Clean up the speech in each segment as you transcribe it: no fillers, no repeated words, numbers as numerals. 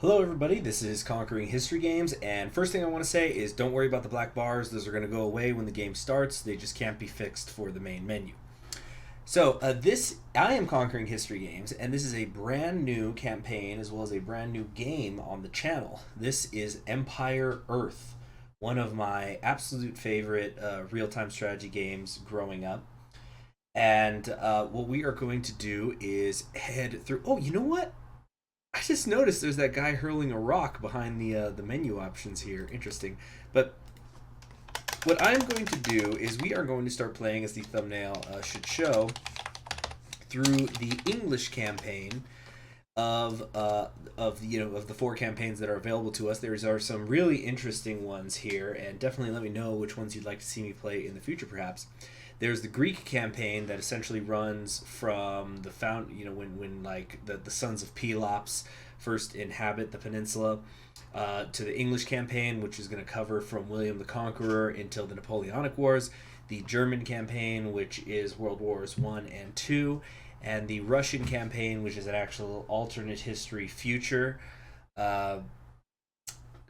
Hello, everybody. This is Conquering History Games, and first thing I want to say is don't worry about the black bars. Those are going to go away when the game starts. They just can't be fixed for the main menu. I am Conquering History Games, and this is a brand new campaign as well as a brand new game on the channel. This is Empire Earth, one of my absolute favorite real-time strategy games growing up. And what we are going to do is head through. Oh, you know what? I just noticed there's that guy hurling a rock behind the menu options here. Interesting. But what I'm going to do is we are going to start playing, as the thumbnail should show, through the English campaign of the four campaigns that are available to us. There are some really interesting ones here, and definitely let me know which ones you'd like to see me play in the future, perhaps. There's the Greek campaign that essentially runs from when the sons of Pelops first inhabit the peninsula, to the English campaign, which is going to cover from William the Conqueror until the Napoleonic Wars, the German campaign, which is World Wars One and Two, and the Russian campaign, which is an actual alternate history future.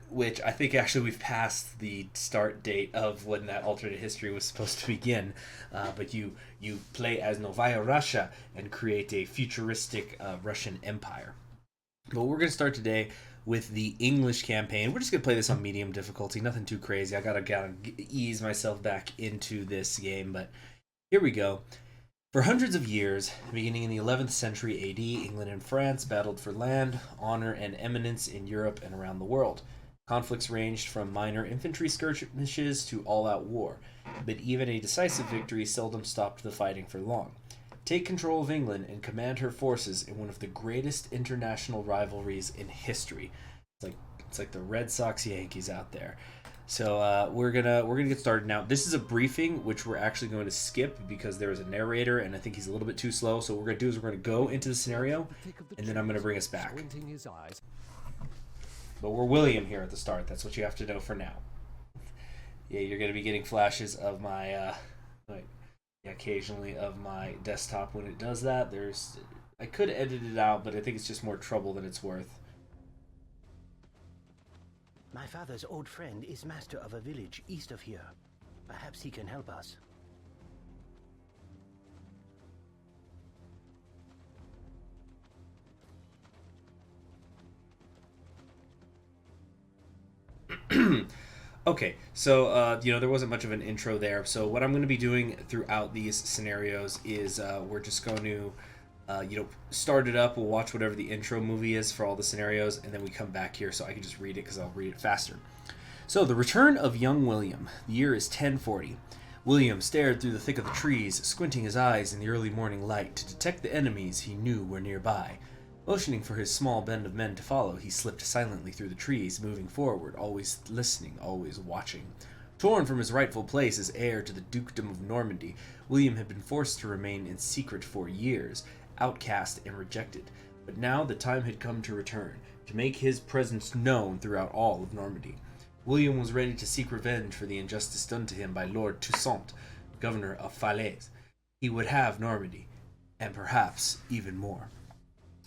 Which I think actually we've passed the start date of when that alternate history was supposed to begin. But you play as Novaya Russia and create a futuristic Russian empire. But we're going to start today with the English campaign. We're just going to play this on medium difficulty, nothing too crazy. I gotta ease myself back into this game, but here we go. For hundreds of years, beginning in the 11th century AD, England and France battled for land, honor, and eminence in Europe and around the world. Conflicts ranged from minor infantry skirmishes to all-out war, but even a decisive victory seldom stopped the fighting for long. Take control of England and command her forces in one of the greatest international rivalries in history. It's like the Red Sox Yankees out there. So we're gonna get started now. This is a briefing, which we're actually going to skip because there is a narrator, and I think he's a little bit too slow. So what we're gonna do is we're gonna go into the scenario, and then I'm gonna bring us back. But we're William here at the start. That's what you have to know for now. Yeah, you're going to be getting flashes of my, occasionally of my desktop when it does that. I could edit it out, but I think it's just more trouble than it's worth. My father's old friend is master of a village east of here. Perhaps he can help us. Okay, so there wasn't much of an intro there. So what I'm going to be doing throughout these scenarios is we're just going to start it up. We'll watch whatever the intro movie is for all the scenarios, and then we come back here so I can just read it because I'll read it faster. So the return of young William. The year is 1040. William stared through the thick of the trees, squinting his eyes in the early morning light to detect the enemies he knew were nearby. Motioning for his small band of men to follow, he slipped silently through the trees, moving forward, always listening, always watching. Torn from his rightful place as heir to the dukedom of Normandy, William had been forced to remain in secret for years, outcast and rejected. But now the time had come to return, to make his presence known throughout all of Normandy. William was ready to seek revenge for the injustice done to him by Lord Toussaint, governor of Falaise. He would have Normandy, and perhaps even more.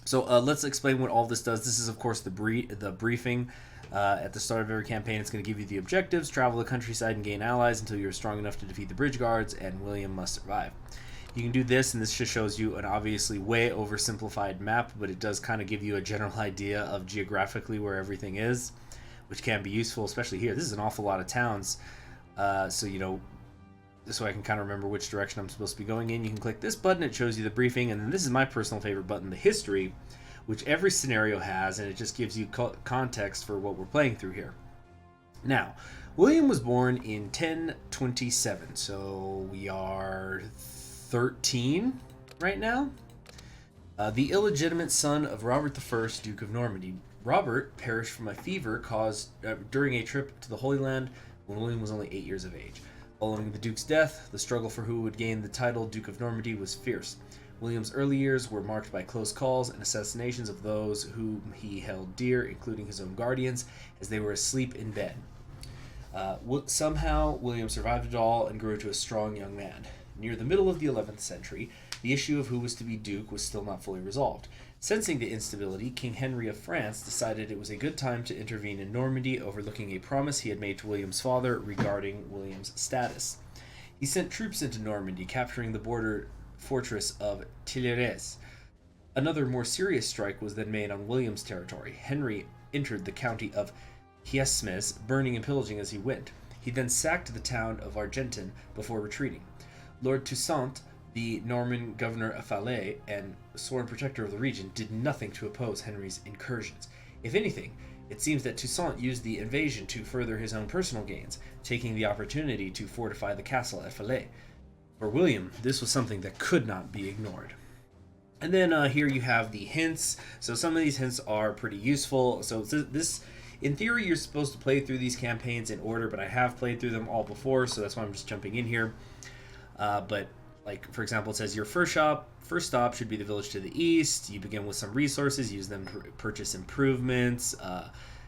So let's explain what all this does. This is, of course, the briefing. At the start of every campaign, it's going to give you the objectives, travel the countryside and gain allies until you're strong enough to defeat the bridge guards, and William must survive. You can do this, and this just shows you an obviously way oversimplified map, but it does kind of give you a general idea of geographically where everything is, which can be useful, especially here. This is an awful lot of towns, this way I can kind of remember which direction I'm supposed to be going in. You can click this button, it shows you the briefing, and then this is my personal favorite button, the history, which every scenario has, and it just gives you context for what we're playing through here. Now, William was born in 1027, so we are 13 right now. The illegitimate son of Robert I, Duke of Normandy. Robert perished from a fever caused during a trip to the Holy Land when William was only 8 years of age. Following the Duke's death, the struggle for who would gain the title Duke of Normandy was fierce. William's early years were marked by close calls and assassinations of those whom he held dear, including his own guardians, as they were asleep in bed. Somehow, William survived it all and grew into a strong young man. Near the middle of the 11th century, the issue of who was to be Duke was still not fully resolved. Sensing the instability, King Henry of France decided it was a good time to intervene in Normandy, overlooking a promise he had made to William's father regarding William's status. He sent troops into Normandy, capturing the border fortress of Tillieres. Another more serious strike was then made on William's territory. Henry entered the county of Hiesmes, burning and pillaging as he went. He then sacked the town of Argentan before retreating. Lord Toussaint, the Norman governor of Falaise and sworn protector of the region, did nothing to oppose Henry's incursions. If anything, it seems that Toussaint used the invasion to further his own personal gains, taking the opportunity to fortify the castle at Falaise. For William, this was something that could not be ignored. And then here you have the hints. So some of these hints are pretty useful. So this, in theory, you're supposed to play through these campaigns in order, but I have played through them all before, so that's why I'm just jumping in here. But like, for example, it says your first stop should be the village to the east. You begin with some resources, use them to purchase improvements.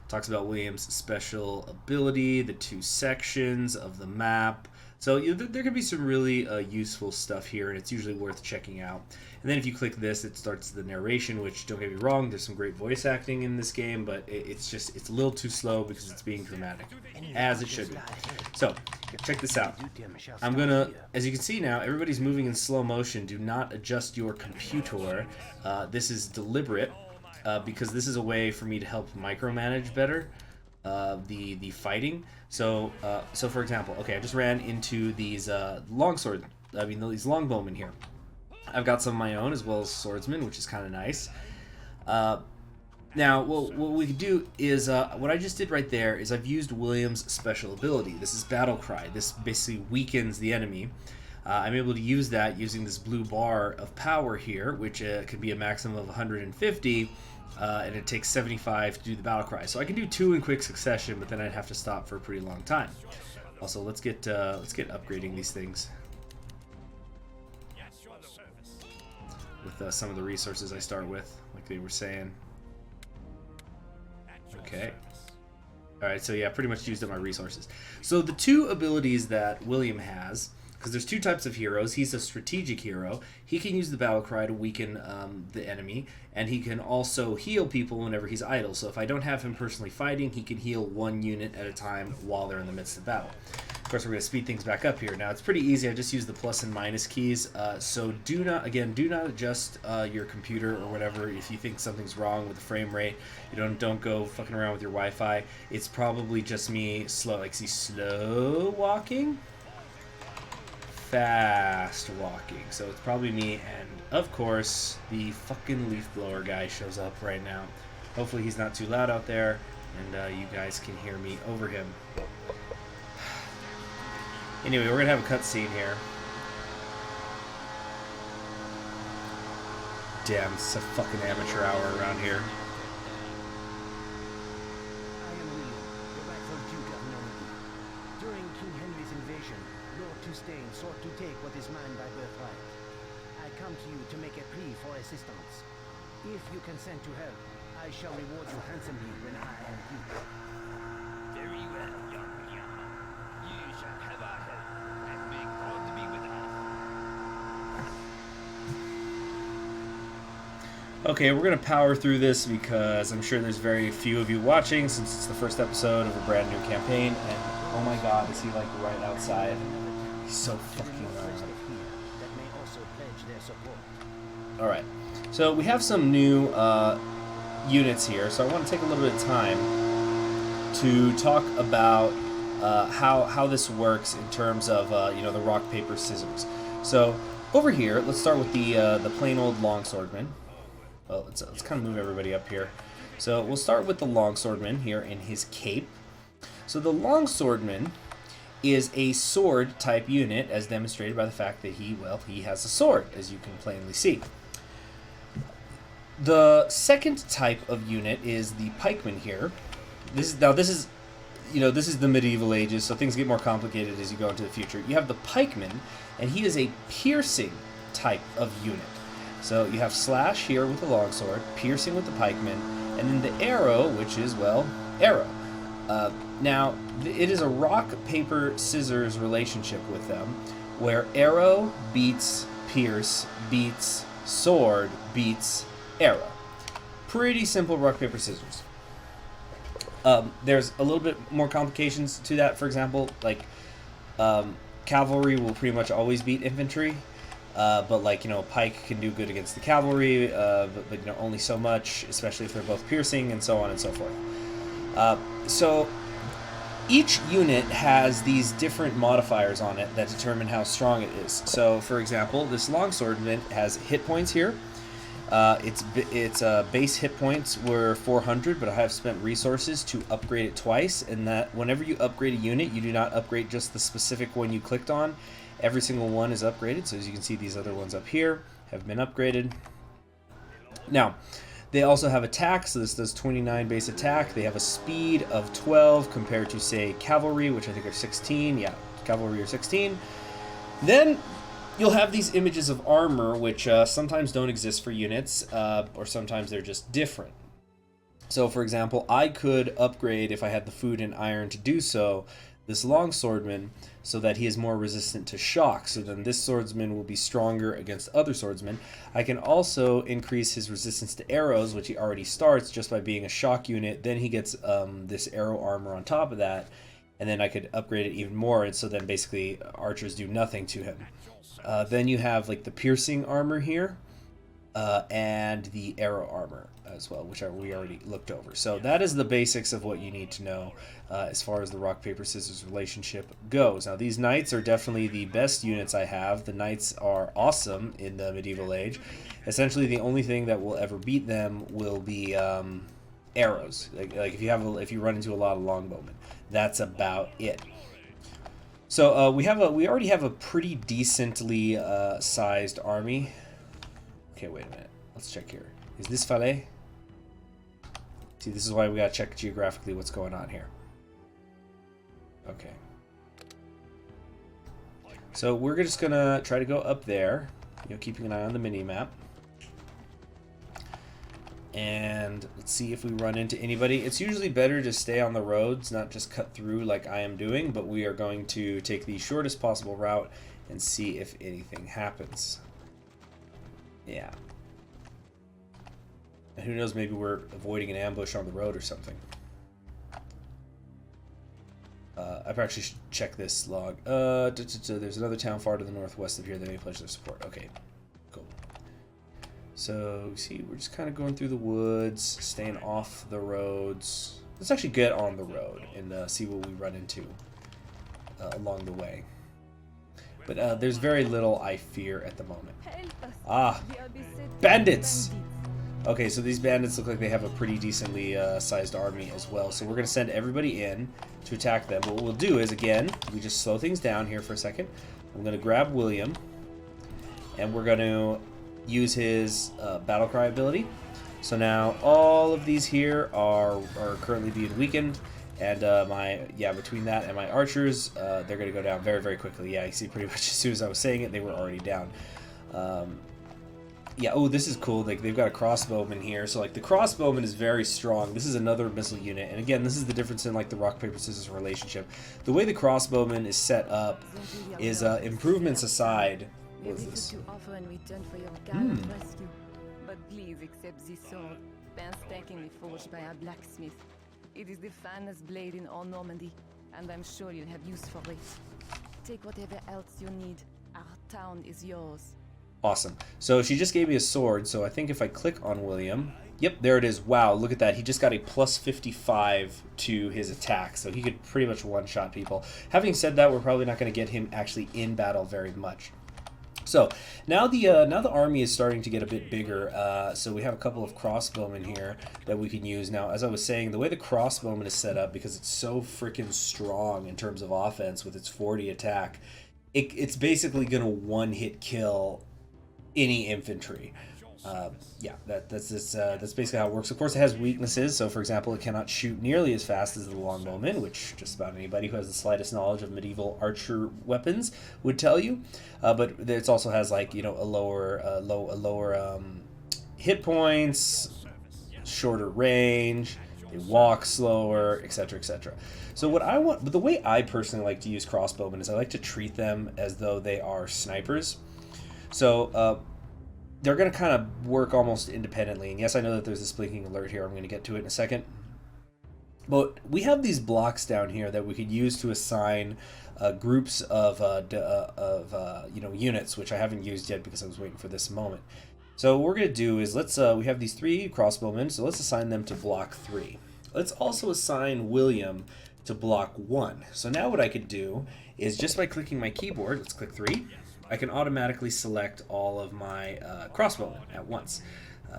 Talks about William's special ability, the 2 sections of the map. So there can be some really useful stuff here, and it's usually worth checking out. And then if you click this, it starts the narration, which, don't get me wrong, there's some great voice acting in this game, but it's a little too slow because it's being dramatic, as it should be. So, check this out. I'm gonna, as you can see now, everybody's moving in slow motion. Do not adjust your computer. This is deliberate, because this is a way for me to help micromanage better the fighting. So for example, okay, I just ran into these these longbowmen here. I've got some of my own as well as swordsmen, which is kind of nice. Now, what we could do is, what I just did right there is I've used William's special ability. This is Battle Cry. This basically weakens the enemy. I'm able to use that using this blue bar of power here, which could be a maximum of 150, and it takes 75 to do the Battle Cry. So I can do 2 in quick succession, but then I'd have to stop for a pretty long time. Also, let's get upgrading these things with some of the resources I start with, like they were saying. Okay. Alright, so yeah, pretty much used up my resources. So the 2 abilities that William has, because there's 2 types of heroes. He's a strategic hero. He can use the battle cry to weaken the enemy, and he can also heal people whenever he's idle. So if I don't have him personally fighting, he can heal 1 unit at a time while they're in the midst of battle. Of course, we're going to speed things back up here. Now, it's pretty easy. I just use the plus and minus keys. So do not adjust your computer or whatever if you think something's wrong with the frame rate. You don't go fucking around with your Wi-Fi. It's probably just me slow. Like, see, slow walking, fast walking. So it's probably me, and of course, the fucking leaf blower guy shows up right now. Hopefully, he's not too loud out there, and you guys can hear me over him. Anyway, we're gonna have a cutscene here. Damn, it's a fucking amateur hour around here. I am William, the rightful Duke of Normandy. During King Henry's invasion, Lord Toussaint sought to take what is mine by birthright. I come to you to make a plea for assistance. If you consent to help, I shall reward you handsomely when I am Duke. Very well, young William. You shall have our help, and make God to be with us. Okay, we're gonna power through this because I'm sure there's very few of you watching since it's the first episode of a brand new campaign, and oh my god, is he like right outside? He's so fucking loud. Alright, so we have some new units here, so I want to take a little bit of time to talk about how this works in terms of the rock, paper, scissors. So over here, let's start with the plain old longswordman. Well, let's kind of move everybody up here. So we'll start with the longswordman here in his cape. So the longswordman is a sword type unit, as demonstrated by the fact that he has a sword, as you can plainly see. The second type of unit is the pikeman here. This is the medieval ages, so things get more complicated as you go into the future. You have the pikeman, and he is a piercing type of unit. So you have slash here with the longsword, piercing with the pikeman, and then the arrow, which is, well, arrow. Now, it is a rock, paper, scissors relationship with them, where arrow beats pierce, beats sword, beats arrow. pretty simple rock, paper, scissors. There's a little bit more complications to that. For example, like cavalry will pretty much always beat infantry. But like, you know, pike can do good against the cavalry, but you know, only so much, especially if they're both piercing, and so on and so forth. So each unit has these different modifiers on it that determine how strong it is. So, for example, this longswordman has hit points here. Its base hit points were 400, but I have spent resources to upgrade it twice, and that whenever you upgrade a unit, you do not upgrade just the specific one you clicked on. Every single one is upgraded, so as you can see, these other ones up here have been upgraded. Now, they also have attack, so this does 29 base attack. They have a speed of 12 compared to, say, cavalry, which I think are 16. Yeah, cavalry are 16. Then you'll have these images of armor, which sometimes don't exist for units, or sometimes they're just different. So, for example, I could upgrade, if I had the food and iron to do so, this longswordman so that he is more resistant to shock. So then this swordsman will be stronger against other swordsmen. I can also increase his resistance to arrows, which he already starts just by being a shock unit. Then he gets this arrow armor on top of that, and then I could upgrade it even more, and so then basically archers do nothing to him. Then you have like the piercing armor here, and the arrow armor as well, which we already looked over. So that is the basics of what you need to know as far as the rock, paper, scissors relationship goes. Now, these knights are definitely the best units I have. The knights are awesome in the medieval age. Essentially, the only thing that will ever beat them will be arrows. Like if you run into a lot of longbowmen, that's about it. So we already have a pretty decently sized army. Okay, wait a minute. Let's check here. Is this Falais? See, this is why we gotta check geographically what's going on here. Okay. So we're just gonna try to go up there, you know, keeping an eye on the mini-map. And let's see if we run into anybody. It's usually better to stay on the roads, not just cut through like I am doing, but we are going to take the shortest possible route and see if anything happens. Yeah. And who knows, maybe we're avoiding an ambush on the road or something. I actually should check this log. There's another town far to the northwest of here that may pledge their support. Okay, cool. So, see, we're just kind of going through the woods, staying off the roads. Let's actually get on the road and see what we run into along the way. But there's very little I fear at the moment. Ah, bandits! Okay, so these bandits look like they have a pretty decently sized army as well. So we're going to send everybody in to attack them. What we'll do is, again, we just slow things down here for a second. I'm going to grab William, and we're going to use his battle cry ability. So now all of these here are currently being weakened. And between that and my archers, they're going to go down very, very quickly. Yeah, you see pretty much as soon as I was saying it, they were already down. Yeah, oh, this is cool. Like, they've got a crossbowman here. So, like, the crossbowman is very strong. This is another missile unit. And again, this is the difference in, like, the rock, paper, scissors relationship. The way the crossbowman is set up is, improvements aside. What is this? To offer in return for your gallant rescue. But please accept this sword, painstakingly forged by our blacksmith. It is the finest blade in all Normandy, and I'm sure you'll have use for it. Take whatever else you need. Our town is yours. Awesome. So she just gave me a sword, so I think if I click on William... Yep, there it is. Wow, look at that. He just got a plus 55 to his attack, so he could pretty much one-shot people. Having said that, we're probably not going to get him actually in battle very much. So now the army is starting to get a bit bigger. So we have a couple of crossbowmen here that we can use. Now, as I was saying, the way the crossbowman is set up, because it's so freaking strong in terms of offense with its 40 attack, it's basically going to one-hit kill any infantry. That's basically how it works. Of course, it has weaknesses. So, for example, it cannot shoot nearly as fast as the longbowman, which just about anybody who has the slightest knowledge of medieval archer weapons would tell you. But it also has, like, you know, a lower hit points, shorter range. They walk slower, etc., etc. So but the way I personally like to use crossbowmen is I like to treat them as though they are snipers. So they're going to kind of work almost independently. And yes, I know that there's this blinking alert here. I'm going to get to it in a second. But we have these blocks down here that we could use to assign groups of units, which I haven't used yet because I was waiting for this moment. So what we're going to do is we have these 3 crossbowmen, so let's assign them to block 3. Let's also assign William to block 1. So now what I could do is just by clicking my keyboard, let's click 3, I can automatically select all of my crossbowmen at once.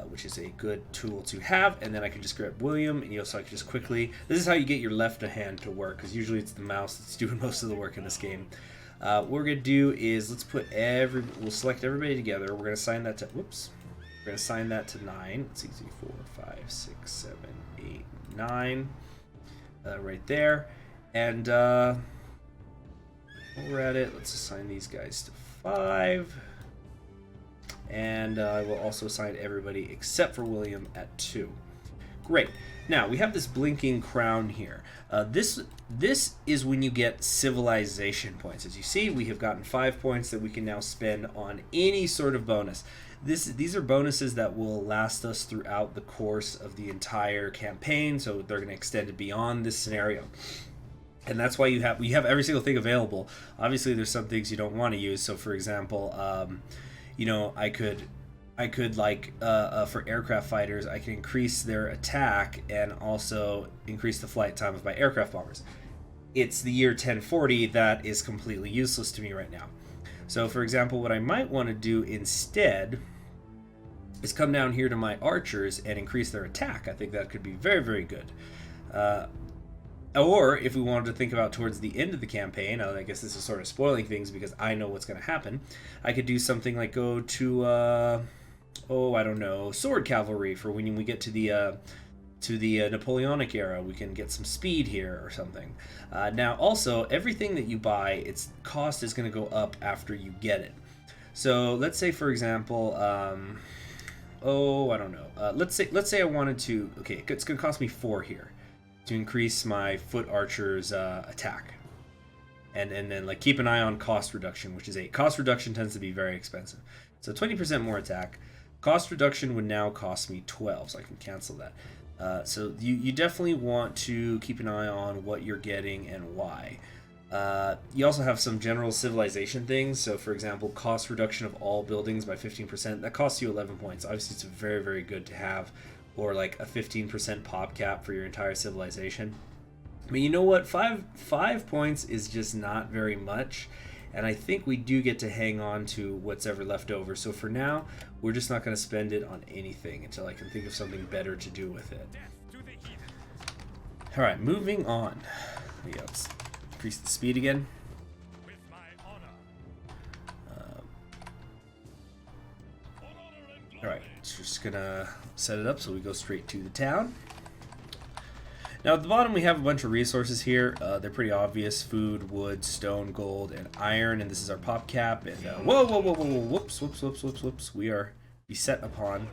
Which is a good tool to have, and then I can just grab William, and so I can just quickly. This is how you get your left hand to work, because usually it's the mouse that's doing most of the work in this game. What we're gonna do is we'll select everybody together. We're gonna assign that to. Whoops. We're gonna assign that to 9. Let's see, 4, 5, 6, 7, 8, 9. Right there, and while we're at it, let's assign these guys to 5. And I will also assign everybody except for William at 2. Great. Now we have this blinking crown here. This is when you get civilization points. As you see, we have gotten 5 points that we can now spend on any sort of bonus. These are bonuses that will last us throughout the course of the entire campaign, so they're going to extend it beyond this scenario. And that's why you have every single thing available. Obviously, there's some things you don't want to use. So, for example, I could like for aircraft fighters, I can increase their attack and also increase the flight time of my aircraft bombers. It's the year 1040 that is completely useless to me right now. So, for example, what I might want to do instead is come down here to my archers and increase their attack. I think that could be very, very good. Or if we wanted to think about towards the end of the campaign, I guess this is sort of spoiling things because I know what's going to happen. I could do something like go to, I don't know, sword cavalry for when we get to the Napoleonic era. We can get some speed here or something. Now, also, everything that you buy, its cost is going to go up after you get it. So let's say, for example, I don't know. Let's say I wanted to. Okay, it's going to cost me 4 here to increase my foot archer's attack, and then like keep an eye on cost reduction, which is 8. Cost reduction tends to be very expensive, so 20% more attack. Cost reduction would now cost me 12, so I can cancel that. So you definitely want to keep an eye on what you're getting and why. You also have some general civilization things. So, for example, cost reduction of all buildings by 15%. That costs you 11 points. Obviously, it's very, very good to have. Or like a 15% pop cap for your entire civilization. I mean, you know what? 5 points is just not very much. And I think we do get to hang on to what's ever left over. So for now, we're just not going to spend it on anything until I can think of something better to do with it. Alright, moving on. Let's increase the speed again. Alright, so just gonna set it up so we go straight to the town. Now at the bottom we have a bunch of resources here. They're pretty obvious: food, wood, stone, gold, and iron. And this is our pop cap. And whoops! We are beset upon.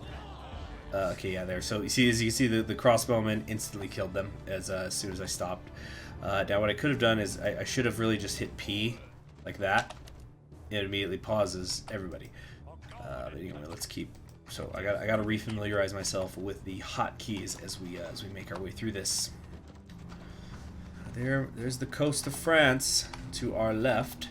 Okay, yeah, there. So as you see, the crossbowmen instantly killed them as soon as I stopped. Now what I could have done is I should have really just hit P like that. It immediately pauses everybody. But anyway, let's keep. So I got to refamiliarize myself with the hotkeys as we make our way through this. There's the coast of France to our left.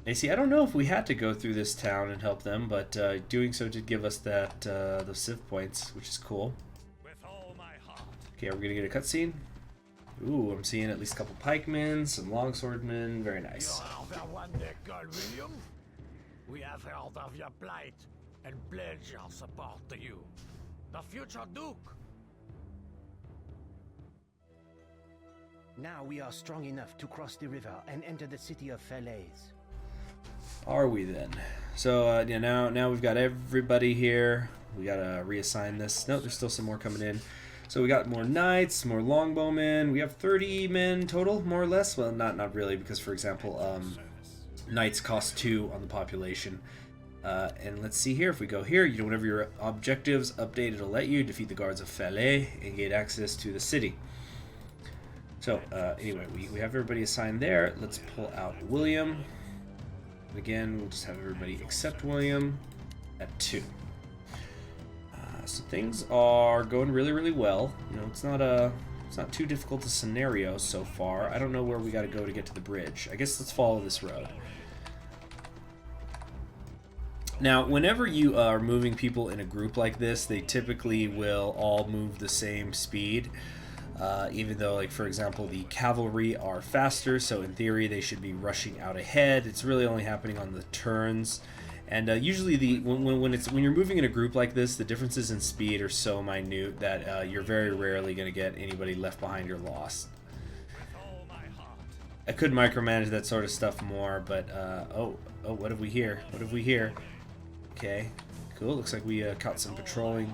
Now, see, I don't know if we had to go through this town and help them, but doing so did give us that those civ points, which is cool. Okay, are we gonna get a cutscene? Ooh, I'm seeing at least a couple pikemen, some longswordmen. Very nice. William? We have heard of your plight and pledge our support to you. The future Duke. Now we are strong enough to cross the river and enter the city of Falaise. Are we then? So yeah, now we've got everybody here. We gotta reassign this. No, there's still some more coming in. So we got more knights, more longbowmen. We have 30 men total, more or less. Well, not really, because for example, knights cost 2 on the population. And let's see here. If we go here, whenever your objectives update, it'll let you defeat the guards of Falaise and gain access to the city. So anyway, we have everybody assigned there. Let's pull out William. Again, we'll just have everybody except William at 2. So things are going really, really well. You know, it's not too difficult a scenario so far. I don't know where we got to go to get to the bridge. I guess let's follow this road. Now, whenever you are moving people in a group like this, they typically will all move the same speed. Even though, like, for example, the cavalry are faster, so in theory they should be rushing out ahead. It's really only happening on the turns. And usually when you're moving in a group like this, the differences in speed are so minute that you're very rarely going to get anybody left behind or lost. I could micromanage that sort of stuff more, but oh, what have we here? What have we here? Okay, cool. Looks like we caught some patrolling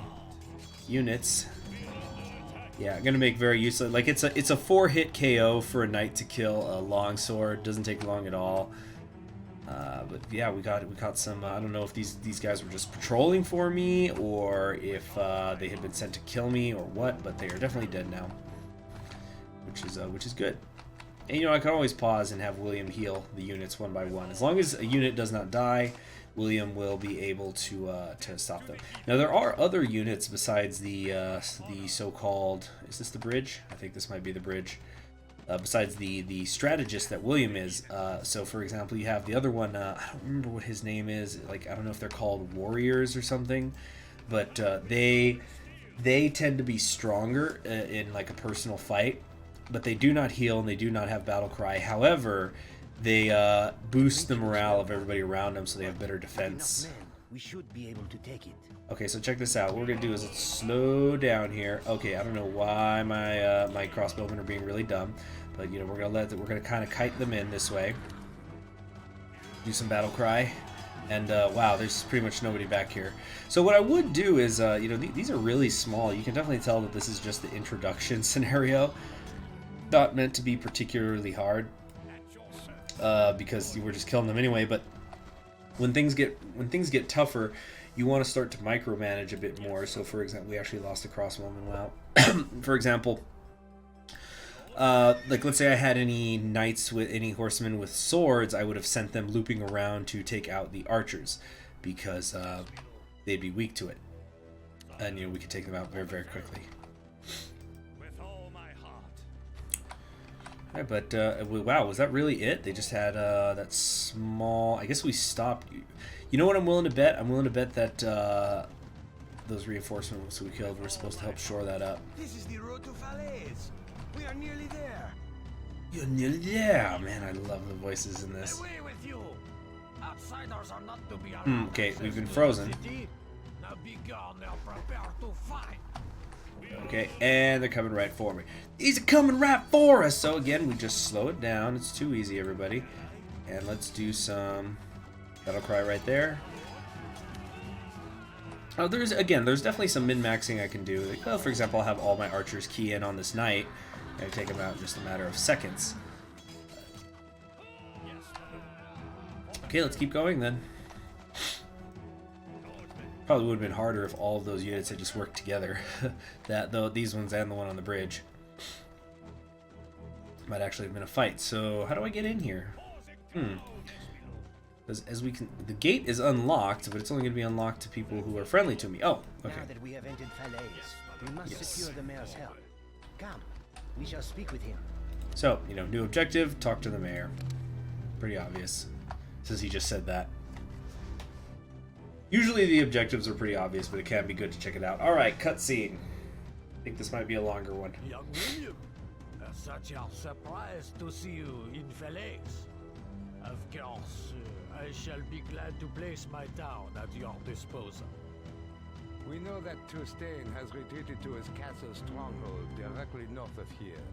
units. Yeah, I'm gonna make very useless. Like it's a 4-hit KO for a knight to kill a longsword. Doesn't take long at all. But yeah, we caught some. I don't know if these guys were just patrolling for me or if they had been sent to kill me or what. But they are definitely dead now, which is good. And you know, I can always pause and have William heal the units one by one. As long as a unit does not die, William will be able to stop them. Now there are other units besides the so-called. Is this the bridge? I think this might be the bridge. Besides the strategist that William is. So for example, you have the other one. I don't remember what his name is. Like I don't know if they're called warriors or something, but they tend to be stronger in like a personal fight. But they do not heal and they do not have battle cry. However, they boost the morale of everybody around them, so they have better defense. We should be able to take it. Okay, so check this out. What we're gonna do is let's slow down here. Okay, I don't know why my crossbowmen are being really dumb, but you know we're gonna kind of kite them in this way. Do some battle cry, and wow, there's pretty much nobody back here. So what I would do is, you know, these are really small. You can definitely tell that this is just the introduction scenario, not meant to be particularly hard, because we're just killing them anyway. But when things get tougher, you want to start to micromanage a bit more. So for example, we actually lost a crossbowman. Wow. For example, like let's say I had any knights with any horsemen with swords, I would have sent them looping around to take out the archers, because they'd be weak to it, and you know we could take them out very, very quickly. Alright, but wow, was that really it? They just had that small. I guess we stopped. You know what I'm willing to bet? I'm willing to bet that those reinforcements we killed were supposed to help shore that up. This is the road to Falaise. We are nearly there. You're nearly there, man. I love the voices in this. Away with you. Outsiders are not to be Okay, we've been frozen. Now be gone. Now prepare to fight. Okay, and they're coming right for me. These are coming right for us. So again, we just slow it down. It's too easy, everybody. And let's do some battle cry right there. Oh, there's definitely some min-maxing I can do. Like, well, for example, I'll have all my archers key in on this knight, and take them out in just a matter of seconds. Okay, let's keep going then. Probably would have been harder if all of those units had just worked together. These ones and the one on the bridge. Might actually have been a fight. So how do I get in here? As we can, the gate is unlocked, but it's only going to be unlocked to people who are friendly to me. Oh, okay. Now that we have entered Falaise, we must secure the mayor's help. Come, we shall speak with him. So, you know, new objective, talk to the mayor. Pretty obvious, since he just said that. Usually the objectives are pretty obvious, but it can be good to check it out. Alright, cutscene. I think this might be a longer one. Young William, such a surprise to see you in Falaise. Of course, I shall be glad to place my town at your disposal. We know that Tustein has retreated to his castle stronghold directly north of here.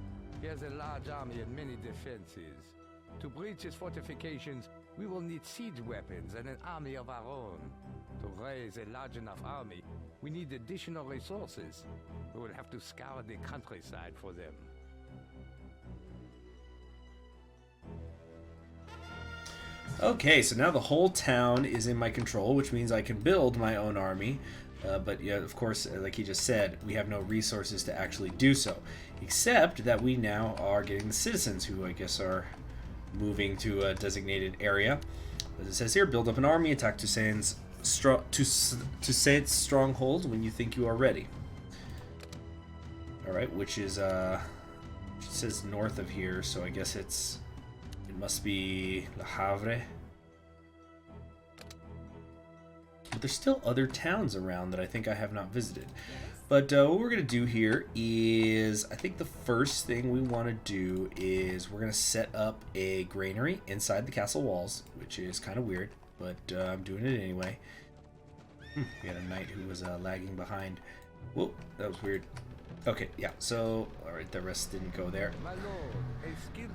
He has a large army and many defenses. To breach his fortifications, we will need siege weapons and an army of our own. To raise a large enough army, we need additional resources. We will have to scour the countryside for them. Okay, so now the whole town is in my control, which means I can build my own army. But yeah, of course, like he just said, we have no resources to actually do so. Except that we now are getting the citizens, who I guess are moving to a designated area. As it says here, build up an army, attack Toussaint's stronghold when you think you are ready. Alright, which is, it says north of here, so I guess it must be Le Havre. But there's still other towns around that I think I have not visited. But what we're going to do here is, I think the first thing we want to do is we're going to set up a granary inside the castle walls, which is kind of weird, but I'm doing it anyway. We had a knight who was lagging behind. Whoa, that was weird. Okay, yeah, so, alright, the rest didn't go there.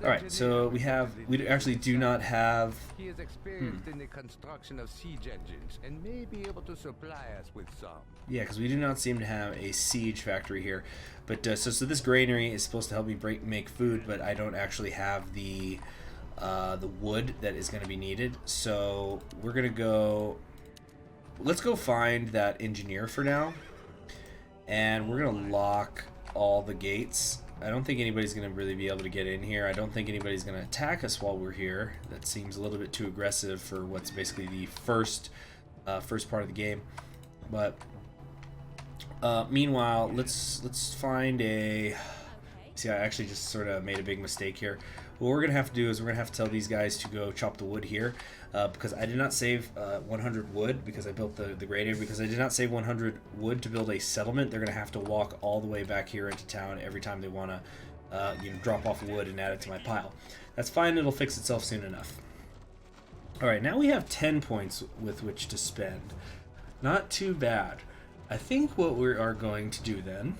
Alright, so we actually do not have... He is experienced in the construction of siege engines and may be able to supply us with some. Yeah, because we do not seem to have a siege factory here. But, so this granary is supposed to help me make food, but I don't actually have the wood that is going to be needed. So, we're going to go... Let's go find that engineer for now. And we're going to lock all the gates. I don't think anybody's going to really be able to get in here. I don't think anybody's going to attack us while we're here. That seems a little bit too aggressive for what's basically the first part of the game. But meanwhile, let's find a... See, I actually just sort of made a big mistake here. What we're going to have to do is we're going to have to tell these guys to go chop the wood here. Because I did not save 100 wood because I built the great area. Because I did not save 100 wood to build a settlement, they're going to have to walk all the way back here into town every time they want to drop off wood and add it to my pile. That's fine, it'll fix itself soon enough. Alright, now we have 10 points with which to spend. Not too bad. I think what we are going to do then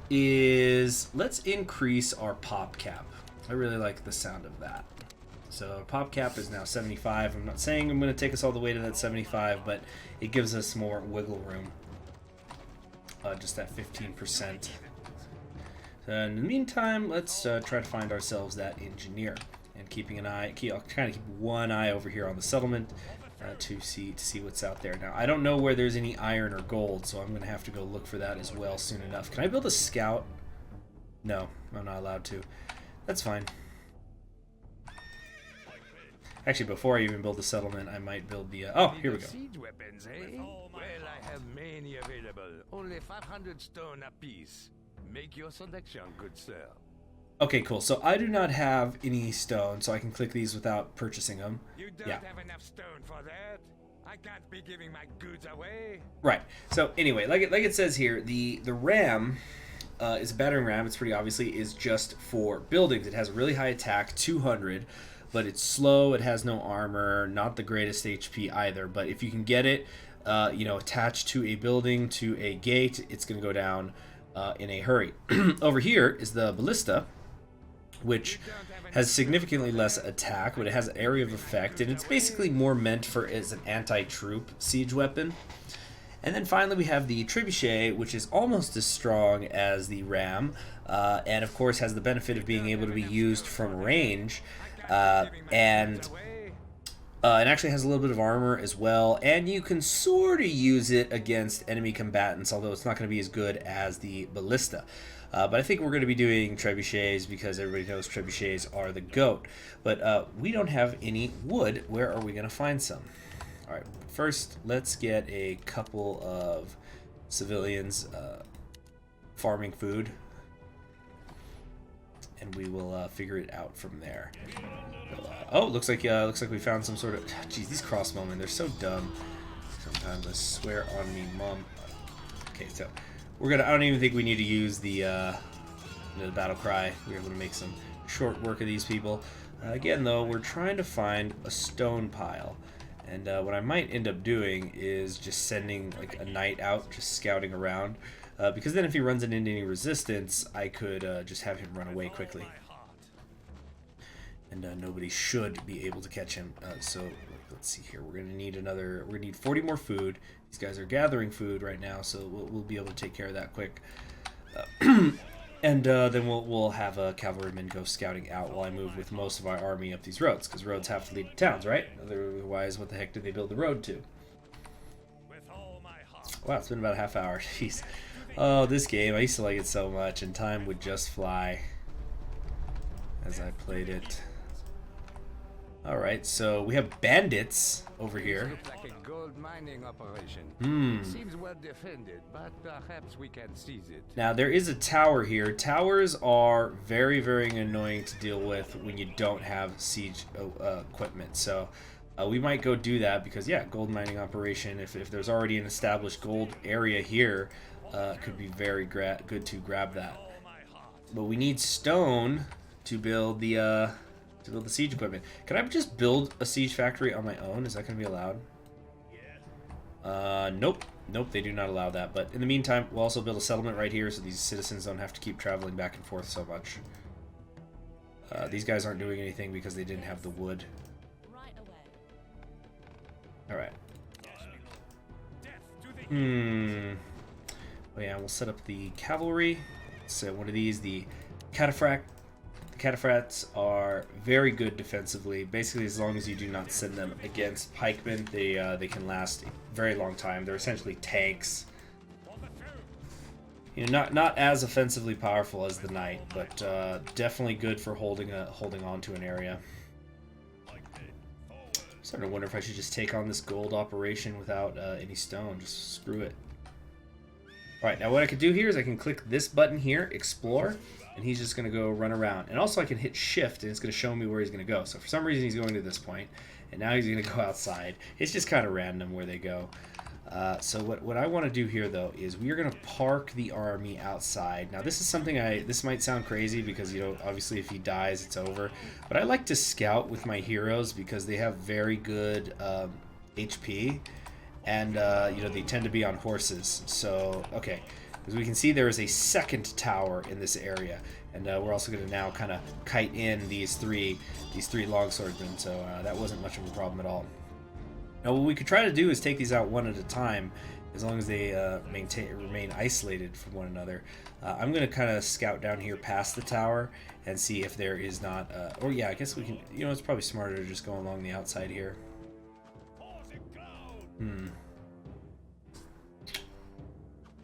is let's increase our pop cap. I really like the sound of that. So pop cap is now 75. I'm not saying I'm going to take us all the way to that 75, but it gives us more wiggle room. Just that 15%. In the meantime, let's try to find ourselves that engineer. And keeping an eye, I'll kind of keep one eye over here on the settlement to see what's out there. Now, I don't know where there's any iron or gold, so I'm going to have to go look for that as well soon enough. Can I build a scout? No, I'm not allowed to. That's fine. Actually, before I even build the settlement, I might build the... oh, here we go. Siege weapons, eh? Well, I have many available. Only 500 stone apiece. Make your selection, good sir. Okay, cool. So I do not have any stone, so I can click these without purchasing them. You don't have enough stone for that. I can't be giving my goods away. Right. So anyway, like it says here, the ram is a battering ram. It's pretty obviously is just for buildings. It has a really high attack, 200. But it's slow, it has no armor, not the greatest HP either. But if you can get it, attached to a building, to a gate, it's going to go down in a hurry. Over here is the ballista, which has significantly less attack, but it has an area of effect, and it's basically more meant for as an anti-troop siege weapon. And then finally we have the trebuchet, which is almost as strong as the ram, and of course has the benefit of being able to be used from range. And it actually has a little bit of armor as well, and you can sort of use it against enemy combatants, although it's not going to be as good as the ballista. But I think we're going to be doing trebuchets because everybody knows trebuchets are the GOAT. But we don't have any wood. Where are we going to find some? Alright, first let's get a couple of civilians farming food. And we will figure it out from there. Oh, looks like we found some sort of... Geez, these crossbowmen, they're so dumb. Sometimes I swear on me, mom. Okay, so we're gonna... I don't even think we need to use the battle cry. We're able to make some short work of these people. Again, though, we're trying to find a stone pile. And what I might end up doing is just sending like a knight out, just scouting around. Because then if he runs into any resistance, I could just have him run away quickly. And nobody should be able to catch him. So let's see here. We're gonna need 40 more food. These guys are gathering food right now, so we'll be able to take care of that quick. And then we'll have a cavalryman go scouting out while I move with most of our army up these roads, because roads have to lead to towns, right? Otherwise, what the heck did they build the road to? Wow, it's been about a half hour. Jeez. Oh, this game, I used to like it so much, and time would just fly as I played it. Alright, so we have bandits over here. Looks like a gold mining operation. Seems well defended, but perhaps we can seize it. Now, there is a tower here. Towers are very, very annoying to deal with when you don't have siege equipment. So, we might go do that because, yeah, gold mining operation, if there's already an established gold area here, could be very good to grab that. But we need stone to build the siege equipment. Can I just build a siege factory on my own? Is that going to be allowed? Nope. Nope, they do not allow that. But in the meantime, we'll also build a settlement right here so these citizens don't have to keep traveling back and forth so much. These guys aren't doing anything because they didn't have the wood. Alright. Oh yeah, we'll set up the cavalry. So one of these, the cataphract. The cataphracts are very good defensively. Basically, as long as you do not send them against pikemen, they can last a very long time. They're essentially tanks. You know, not as offensively powerful as the knight, but definitely good for holding on to an area. I'm starting to wonder if I should just take on this gold operation without any stone. Just screw it. Alright, now what I can do here is I can click this button here, explore, and he's just going to go run around. And also I can hit shift and it's going to show me where he's going to go. So for some reason he's going to this point, and now he's going to go outside. It's just kind of random where they go. So what I want to do here though is we are going to park the army outside. Now this is something this might sound crazy because, you know, obviously if he dies it's over. But I like to scout with my heroes because they have very good HP. And, you know, they tend to be on horses. So, okay. As we can see, there is a second tower in this area. And we're also going to now kind of kite in these three longswordmen. So that wasn't much of a problem at all. Now, what we could try to do is take these out one at a time, as long as they remain isolated from one another. I'm going to kind of scout down here past the tower and see if there is not... or, yeah, I guess we can... You know, it's probably smarter to just go along the outside here.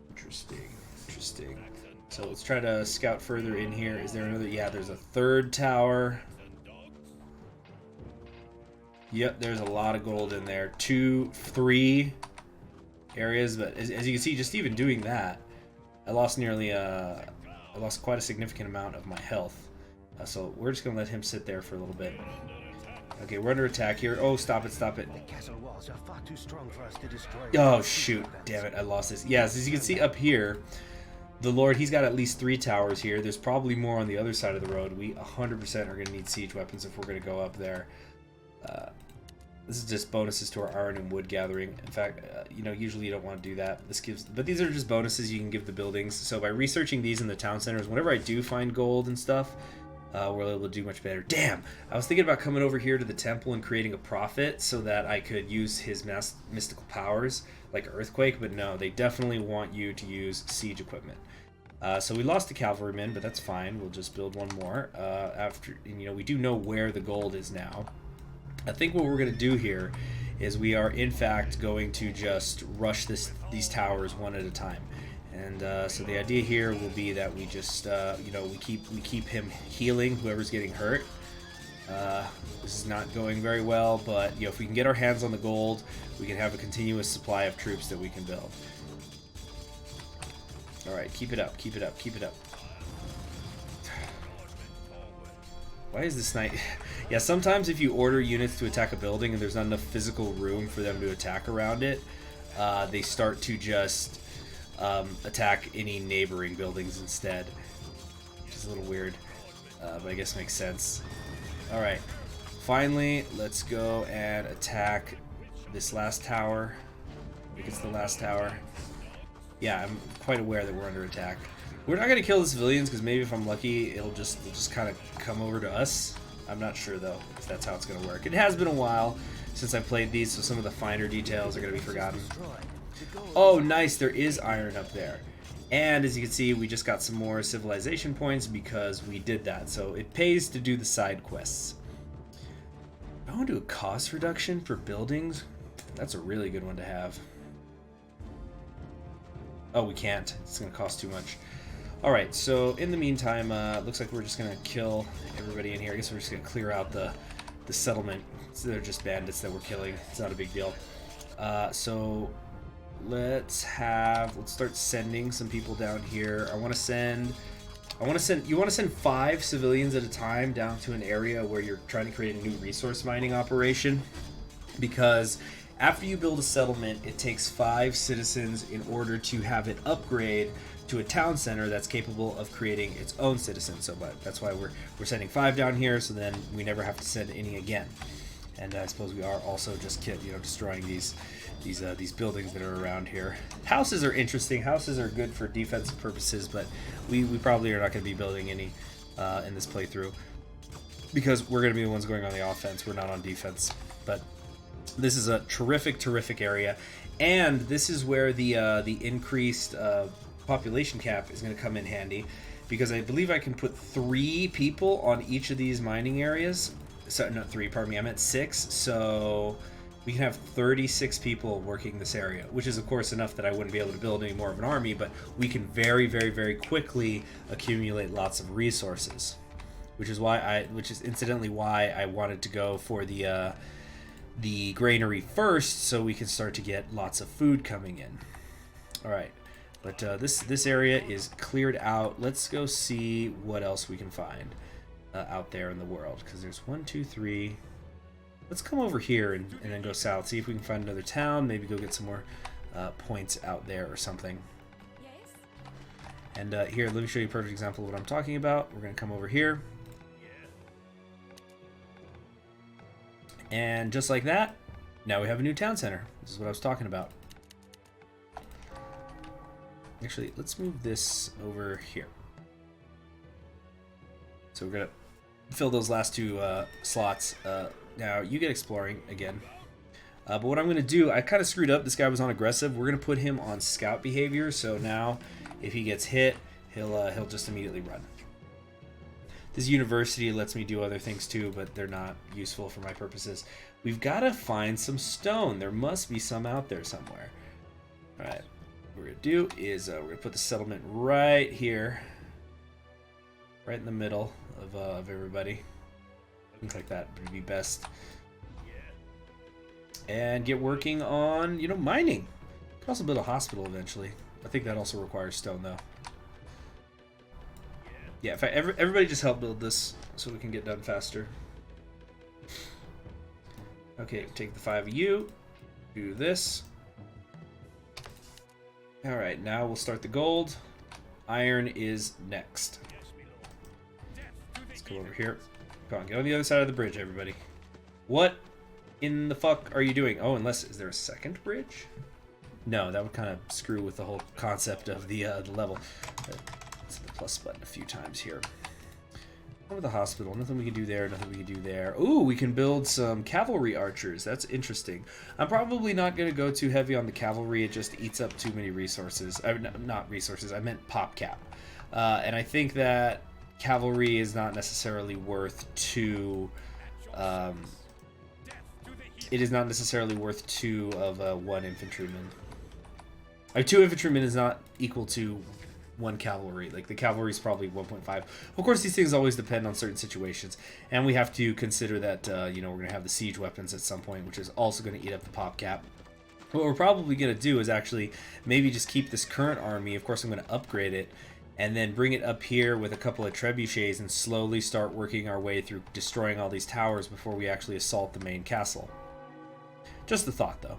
Interesting. So let's try to scout further in here. Is there another? Yeah, there's a third tower. Yep, there's a lot of gold in there. 2, 3 areas, but as you can see, just even doing that, I lost quite a significant amount of my health. So we're just gonna let him sit there for a little bit. Okay, we're under attack here. Oh, stop it. The castle walls are far too strong for us to destroy. Oh, shoot. Damn it, I lost this. Yeah, as you can see up here, the Lord, he's got at least 3 towers here. There's probably more on the other side of the road. We 100% are going to need siege weapons if we're going to go up there. This is just bonuses to our iron and wood gathering. In fact, you know, usually you don't want to do that. But these are just bonuses you can give the buildings. So by researching these in the town centers, whenever I do find gold and stuff, we're able to do much better. Damn! I was thinking about coming over here to the temple and creating a prophet so that I could use his mystical powers, like Earthquake, but no, they definitely want you to use siege equipment. So we lost the cavalrymen, but that's fine. We'll just build one more. You know, we do know where the gold is now. I think what we're going to do here is we are, in fact, going to just rush these towers one at a time. And so the idea here will be that we just, you know, we keep him healing whoever's getting hurt. This is not going very well, but you know, if we can get our hands on the gold, we can have a continuous supply of troops that we can build. All right, keep it up. Why is this knight? Yeah, sometimes if you order units to attack a building and there's not enough physical room for them to attack around it, they start to just attack any neighboring buildings instead, which is a little weird, but I guess makes sense. Alright, finally, let's go and attack this last tower. I think it's the last tower. Yeah, I'm quite aware that we're under attack. We're not going to kill the civilians because maybe if I'm lucky, it'll just kind of come over to us. I'm not sure, though, if that's how it's going to work. It has been a while since I played these, so some of the finer details are going to be forgotten. Oh, nice, there is iron up there. And as you can see, we just got some more civilization points because we did that. So it pays to do the side quests. I want to do a cost reduction for buildings. That's a really good one to have. Oh, we can't. It's going to cost too much. Alright, so in the meantime, looks like we're just going to kill everybody in here. I guess we're just going to clear out the the settlement. So they're just bandits that we're killing. It's not a big deal. So let's start sending some people down here. You want to send 5 civilians at a time down to an area where you're trying to create a new resource mining operation, because after you build a settlement, it takes 5 citizens in order to have it upgrade to a town center that's capable of creating its own citizens. So that's why we're sending 5 down here, so then we never have to send any again. And I suppose we are also just destroying these buildings that are around here. Houses are interesting. Houses are good for defensive purposes, but we probably are not going to be building any in this playthrough, because we're going to be the ones going on the offense. We're not on defense. But this is a terrific area, and this is where the increased population cap is going to come in handy, because I believe I can put 3 people on each of these mining areas. So not 3, pardon me, I meant 6. So we can have 36 people working this area, which is of course enough that I wouldn't be able to build any more of an army, but we can very quickly accumulate lots of resources, which is incidentally why I wanted to go for the granary first, so we can start to get lots of food coming in. All right, but this area is cleared out. Let's go see what else we can find out there in the world, because there's 1, 2, 3. Let's come over here and then go south, see if we can find another town, maybe go get some more points out there or something. And here, let me show you a perfect example of what I'm talking about. We're going to come over here. And just like that, now we have a new town center. This is what I was talking about. Actually, let's move this over here. So we're going to fill those last 2 slots. Now, you get exploring again. But what I'm going to do, I kind of screwed up. This guy was on aggressive. We're going to put him on scout behavior. So now, if he gets hit, he'll just immediately run. This university lets me do other things too, but they're not useful for my purposes. We've got to find some stone. There must be some out there somewhere. All right. What we're going to do is we're going to put the settlement right here. Right in the middle of everybody. Things like that would be best. And get working on, mining. Could also build a hospital eventually. I think that also requires stone, though. Yeah, if everybody just help build this so we can get done faster. Okay, take the 5 of you. Do this. All right, now we'll start the gold. Iron is next. Let's go over here. Come on, get on the other side of the bridge, everybody. What in the fuck are you doing? Oh, is there a second bridge? No, that would kind of screw with the whole concept of the level. Let's hit the plus button a few times here. Over the hospital, nothing we can do there, nothing we can do there. Ooh, we can build some cavalry archers. That's interesting. I'm probably not going to go too heavy on the cavalry. It just eats up too many resources. Not resources, I meant pop cap. And I think that cavalry is not necessarily worth 2. It is not necessarily worth 2 of 1 infantryman. 2 infantrymen is not equal to 1 cavalry. Like, the cavalry is probably 1.5. Of course, these things always depend on certain situations, and we have to consider that we're going to have the siege weapons at some point, which is also going to eat up the pop cap. What we're probably going to do is actually maybe just keep this current army. Of course, I'm going to upgrade it, and then bring it up here with a couple of trebuchets and slowly start working our way through destroying all these towers before we actually assault the main castle. Just a thought, though.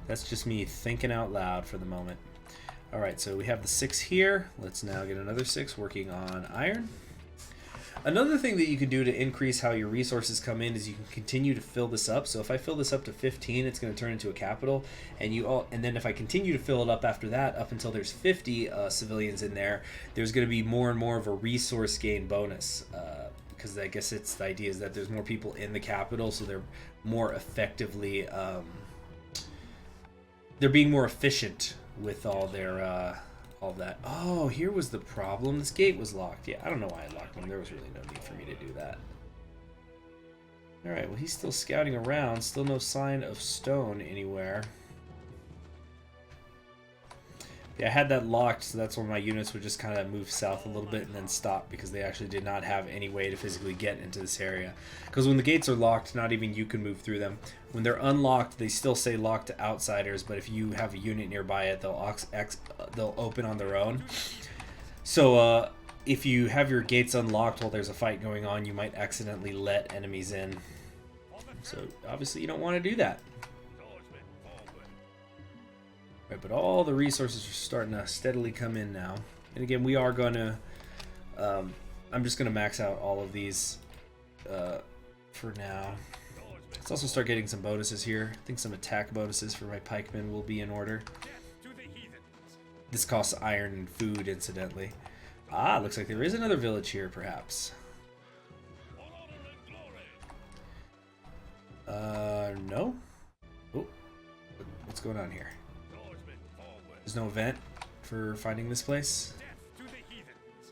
That's just me thinking out loud for the moment. Alright, so we have the 6 here. Let's now get another 6 working on iron. Another thing that you can do to increase how your resources come in is you can continue to fill this up. So if I fill this up to 15, it's going to turn into a capital. And then if I continue to fill it up after that, up until there's 50 civilians in there, there's going to be more and more of a resource gain bonus. Because I guess the idea is that there's more people in the capital, so they're more effectively... they're being more efficient with all their all that. Oh, here was the problem. This gate was locked. Yeah, I don't know why I locked them. There was really no need for me to do that. All right, well, he's still scouting around. Still no sign of stone anywhere. Yeah, I had that locked, so that's when my units would just kind of move south a little bit and then stop, because they actually did not have any way to physically get into this area. Because when the gates are locked, not even you can move through them. When they're unlocked, they still say locked to outsiders, but if you have a unit nearby it, they'll open on their own. So if you have your gates unlocked while there's a fight going on, you might accidentally let enemies in. So obviously you don't want to do that. Right, but all the resources are starting to steadily come in now. And again, we are going to... I'm just going to max out all of these for now. Let's also start getting some bonuses here. I think some attack bonuses for my pikemen will be in order. This costs iron and food, incidentally. Ah, looks like there is another village here, perhaps. No? Oh, what's going on here? There's no event for finding this place?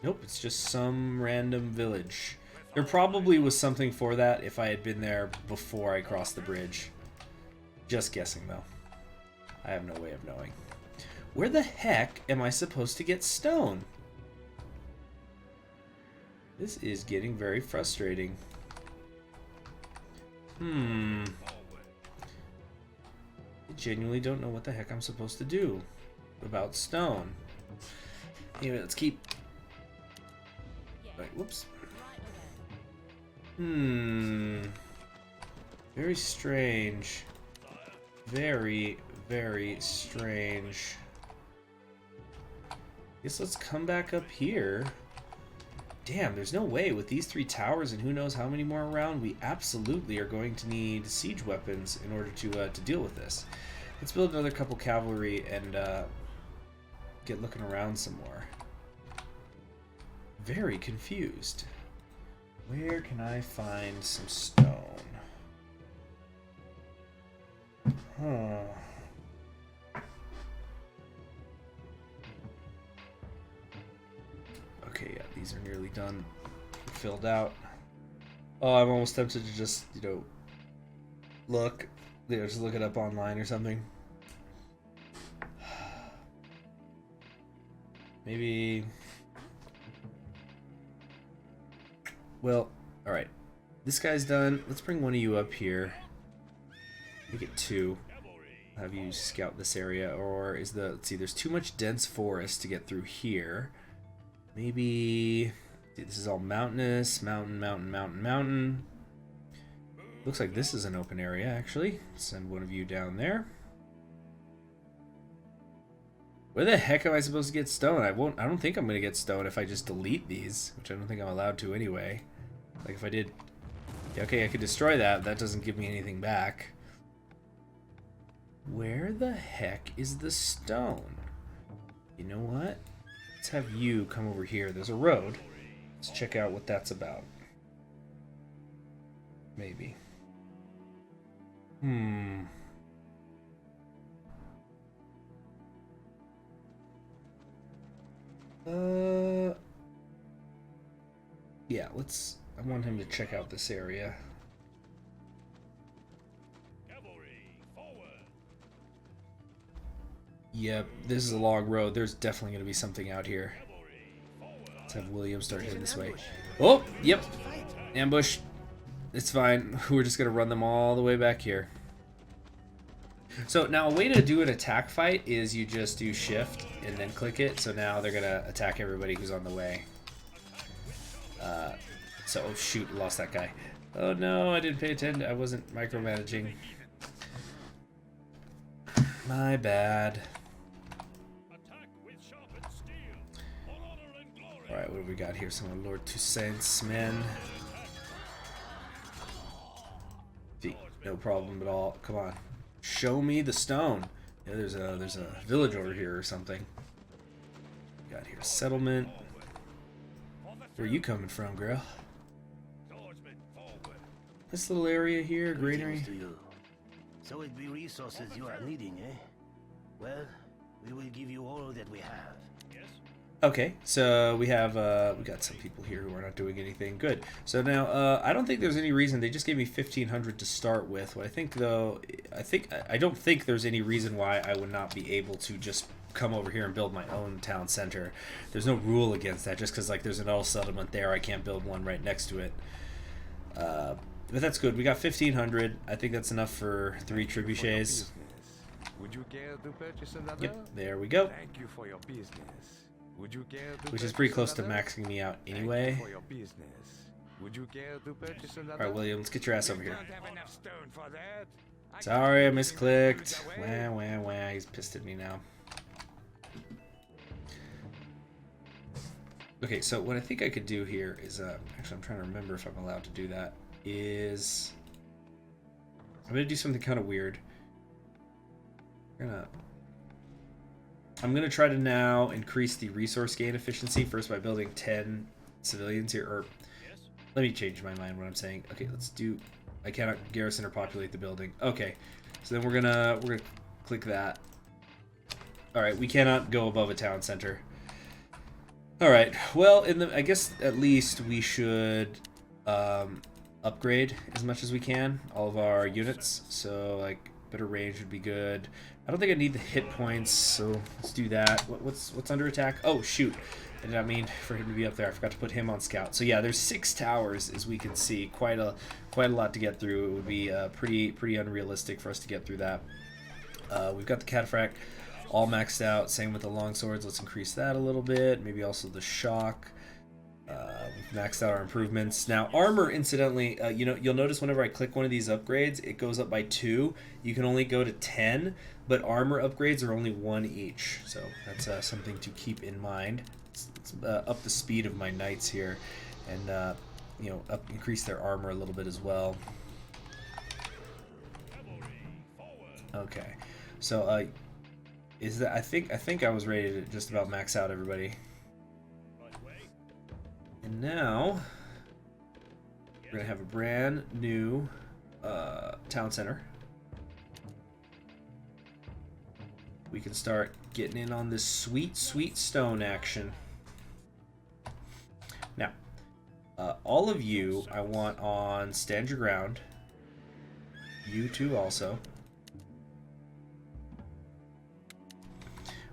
Nope, it's just some random village. There probably was something for that if I had been there before I crossed the bridge. Just guessing, though. I have no way of knowing. Where the heck am I supposed to get stone? This is getting very frustrating. I genuinely don't know what the heck I'm supposed to do about stone. Anyway, let's keep... Right, whoops. Very strange. Very, very strange. Guess let's come back up here. Damn, there's no way with these 3 towers and who knows how many more around, we absolutely are going to need siege weapons in order to deal with this. Let's build another couple cavalry and get looking around some more. Very confused. Where can I find some stone? Okay, yeah, these are nearly done. Filled out. Oh, I'm almost tempted to just, look. Just look it up online or something. Maybe... Well, alright. This guy's done. Let's bring one of you up here. Make it 2. Have you scout this area, or is the... Let's see, there's too much dense forest to get through here. Maybe... This is all mountainous. Mountain. Looks like this is an open area, actually. Send one of you down there. Where the heck am I supposed to get stone? I don't think I'm going to get stone if I just delete these, which I don't think I'm allowed to anyway. Like if I did... Yeah, okay, I could destroy that. That doesn't give me anything back. Where the heck is the stone? You know what? Let's have you come over here. There's a road. Let's check out what that's about. Maybe. Yeah, I want him to check out this area. Yep, this is a long road. There's definitely going to be something out here. Let's have William start heading this way. Oh, yep. Ambush. It's fine. We're just going to run them all the way back here. So now a way to do an attack fight is you just do shift and then click it. So now they're going to attack everybody who's on the way. Oh shoot, lost that guy. Oh no, I didn't pay attention. I wasn't micromanaging. My bad. Alright, what do we got here? Some of Lord Toussaint's men. No problem at all. Come on. Show me the stone. Yeah, there's a village over here or something. Got here settlement. Where are you coming from, girl? This little area here, greenery. So it be resources you are needing, eh? Well, we will give you all that we have. Okay, so we have we got some people here who are not doing anything. Good. So now I don't think there's any reason. They just gave me 1,500 to start with. What I think though, I don't think there's any reason why I would not be able to just come over here and build my own town center. There's no rule against that. Just because like there's an oil settlement there, I can't build one right next to it. But that's good. We got 1,500. I think that's enough for 3 trebuchets. Would you care to purchase another? Yep, there we go. Thank you for your business. Would you care to Which is pretty close to another? maxing me out Thank anyway. you for your business. Would you care to purchase another? Alright, William, let's get your ass over here. You don't have enough stone for that. I Sorry, I can't misclicked. give it away. Wah, wah, wah. He's pissed at me now. Okay, so what I think I could do here is, actually I'm trying to remember if I'm allowed to do that, is I'm going to do something kind of weird. I'm gonna try to now increase the resource gain efficiency first by building 10 civilians here, or let me change my mind what I'm saying. Okay, let's do, I cannot garrison or populate the building. Okay, so then we're gonna click that. Alright, we cannot go above a town center. Alright, well, I guess at least we should upgrade as much as we can, all of our units, so like better range would be good. I don't think I need the hit points, so let's do that. What's under attack? Oh shoot, I did not mean for him to be up there. I forgot to put him on scout. So yeah, there's 6 towers as we can see. Quite a lot to get through. It would be pretty unrealistic for us to get through that. We've got the cataphract all maxed out. Same with the longswords. Let's increase that a little bit. Maybe also the shock. We've maxed out our improvements. Now armor, incidentally, you'll notice whenever I click one of these upgrades, it goes up by 2. You can only go to 10, but armor upgrades are only 1 each. So that's something to keep in mind. Let's up the speed of my knights here, and increase their armor a little bit as well. Okay, so is that I think I was ready to just about max out everybody. And now we're gonna have a brand new town center. We can start getting in on this sweet stone action. Now, all of you I want on stand your ground. You two also.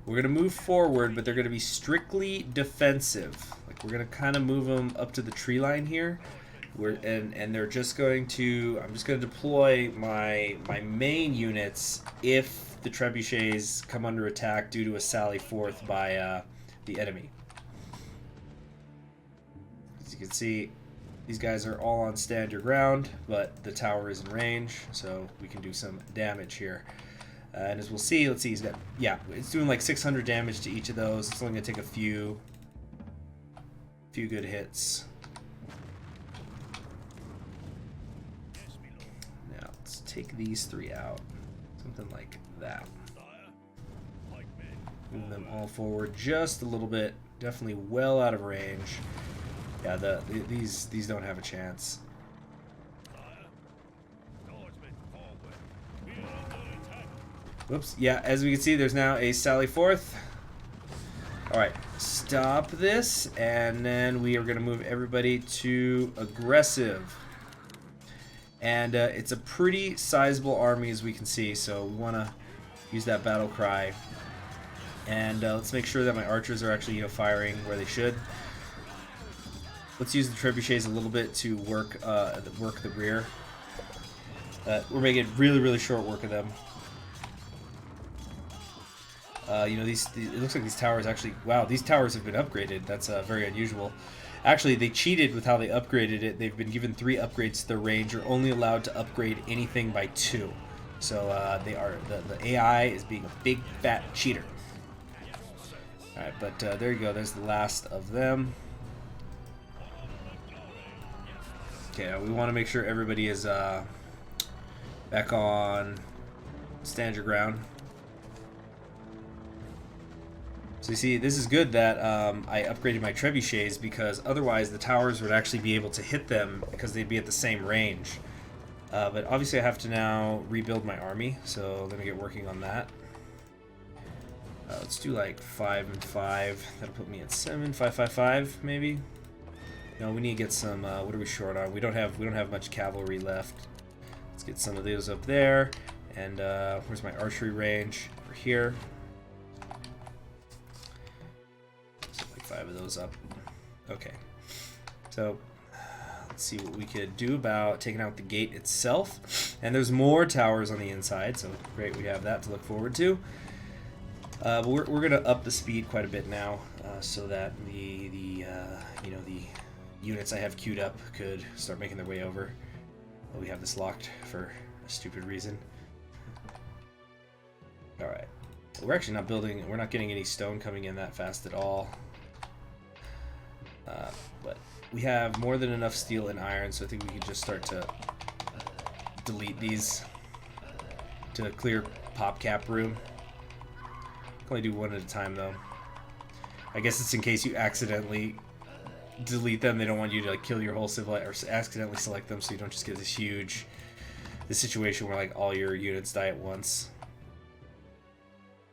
We're gonna move forward, but they're gonna be strictly defensive. Like we're gonna kind of move them up to the tree line here, and they're just going to. I'm just gonna deploy my main units if the trebuchets come under attack due to a sally forth by the enemy. As you can see, these guys are all on stand your ground, but the tower is in range, so we can do some damage here. And as we'll see, let's see, he's got, yeah, it's doing like 600 damage to each of those. It's only going to take a few good hits. Now, let's take these 3 out. Something like that. Move them all forward just a little bit. Definitely well out of range. Yeah, these don't have a chance. Whoops. Yeah, as we can see, there's now a sally forth. Alright, stop this, and then we are going to move everybody to aggressive. And it's a pretty sizable army, as we can see, so we want to use that battle cry. And let's make sure that my archers are actually firing where they should. Let's use the trebuchets a little bit to work the rear. We're making really short work of them. It looks like these towers actually, wow, these towers have been upgraded. That's very unusual. Actually, they cheated with how they upgraded it. They've been given 3 upgrades to the range. You're only allowed to upgrade anything by 2. So the AI is being a big fat cheater. Alright, but there you go. There's the last of them. Okay, we want to make sure everybody is back on stand your ground. So you see, this is good that I upgraded my trebuchets, because otherwise the towers would actually be able to hit them because they'd be at the same range. But obviously I have to now rebuild my army, so let me get working on that. Let's do like 5 and 5. That'll put me at 7, 5, 5, 5 maybe. No, we need to get some. What are we short on? We don't have much cavalry left. Let's get some of those up there. And where's my archery range? Over here. 5 of those up. Okay. So, let's see what we could do about taking out the gate itself. And there's more towers on the inside, so great, we have that to look forward to. But we're going to up the speed quite a bit now, so that the units I have queued up could start making their way over. Well, we have this locked for a stupid reason. Alright. We're actually not building, we're not getting any stone coming in that fast at all. But we have more than enough steel and iron, so I think we can just start to delete these to clear pop cap room. Can only do one at a time though. I guess it's in case you accidentally delete them. They don't want you to like kill your whole civil or accidentally select them, so you don't just get this situation where like all your units die at once.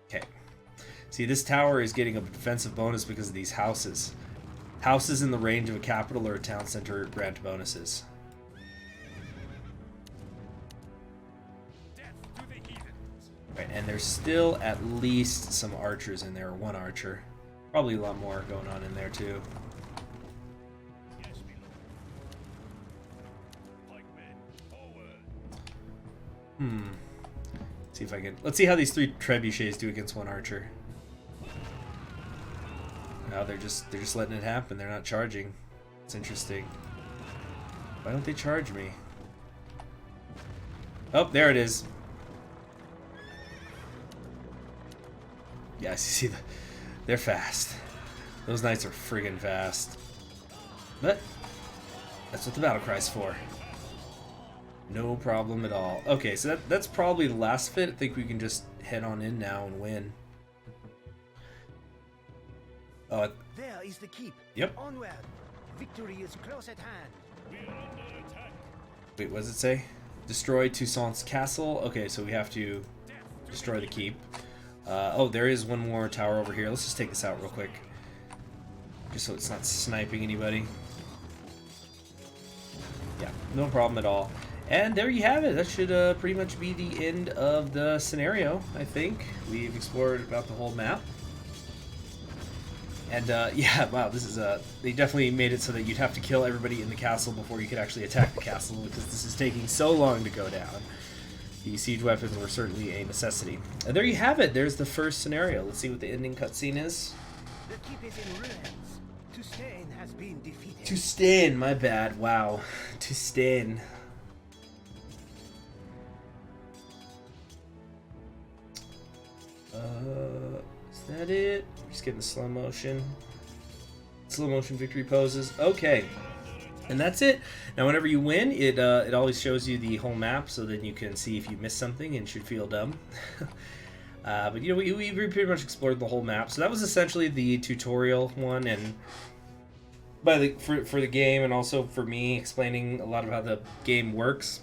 Okay. See, this tower is getting a defensive bonus because of these houses. Houses in the range of a capital or a town center grant bonuses. Right, and there's still at least some archers in there, or one archer. Probably a lot more going on in there too. See if I can. Let's see how these 3 trebuchets do against one archer. No, they're just letting it happen. They're not charging. It's interesting. Why don't they charge me? Oh, there it is. Yeah, I see they're fast. Those knights are friggin' fast. But that's what the battle cry's for. No problem at all. Okay, so that's probably the last fit. I think we can just head on in now and win. There is the keep. Yep. Onward. Victory is close at hand. Wait, what does it say? Destroy Toussaint's castle. Okay, so we have to destroy the keep. Oh, there is one more tower over here. Let's just take this out real quick. Just so it's not sniping anybody. Yeah, no problem at all. And there you have it. That should pretty much be the end of the scenario, I think. We've explored about the whole map. And yeah, wow, this is they definitely made it so that you'd have to kill everybody in the castle before you could actually attack the castle, because this is taking so long to go down. The siege weapons were certainly a necessity. And there you have it. There's the first scenario. Let's see what the ending cutscene is. The keep is in ruins. Toussaint has been defeated. Toussaint, my bad. Wow. Toussaint. Is that it? Just getting the slow motion victory poses. Okay, and that's it. Now whenever you win, it always shows you the whole map, so then you can see if you missed something and should feel dumb. But you know, we pretty much explored the whole map, so that was essentially the tutorial one, and for the game, and also for me explaining a lot of how the game works.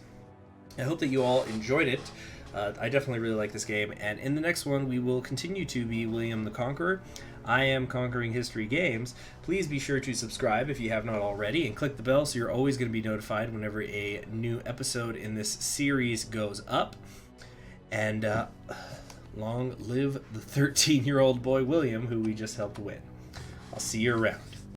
I hope that you all enjoyed it. I definitely really like this game, and in the next one we will continue to be William the Conqueror. I am Conquering History Games. Please be sure to subscribe if you have not already, and click the bell so you're always going to be notified whenever a new episode in this series goes up. And long live the 13-year-old boy William, who we just helped win. I'll see you around.